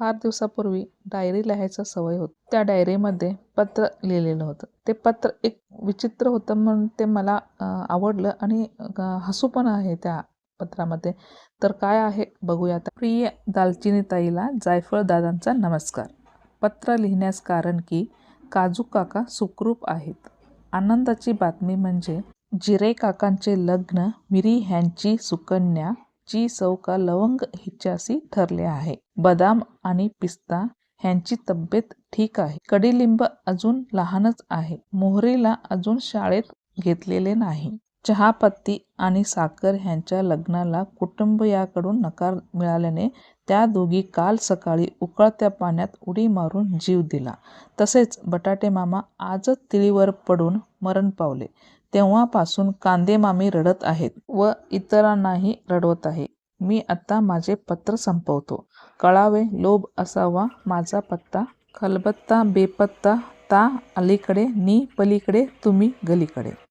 फार दिवसापूर्वी डायरी लिहायचं सवय होती. त्या डायरीमध्ये पत्र लिहिलेलं होतं. ते पत्र एक विचित्र होतं म्हणून ते मला आवडलं आणि हसू पण आहे त्या पत्रामध्ये. तर काय आहे बघूया आता. प्रिय दालचिनी ताईला जायफळ दादांचा नमस्कार. पत्र लिहिण्यास कारण की काजू काका सुखरूप आहेत. आनंदाची बातमी म्हणजे जिरे काकांचे लग्न मिरी ह्यांची सुकन्या ची सौका लवंग हिच्याशी ठरले आहे. बदाम आणि पिस्ता ह्यांची तब्येत ठीक आहे. कडीलिंब अजून लहानच आहे. मोहरीला अजून शाळेत घेतलेले नाही. चहापत्ती आणि साखर ह्यांच्या लग्नाला कुटुंबियाकडून नकार मिळाल्याने त्या दोघी काल सकाळी उकळत्या पाण्यात उडी मारून जीव दिला. तसेच बटाटे मामा आजच तिळीवर पडून मरण पावले. तेव्हापासून कांदे मामी रडत आहेत व इतरांनाही रडवत आहे. मी आता माझे पत्र संपवतो. कळावे लोभ असावा माझा पत्ता. खलबत्ता बेपत्ता ता अलीकडे नी पलीकडे तुम्ही गलीकडे.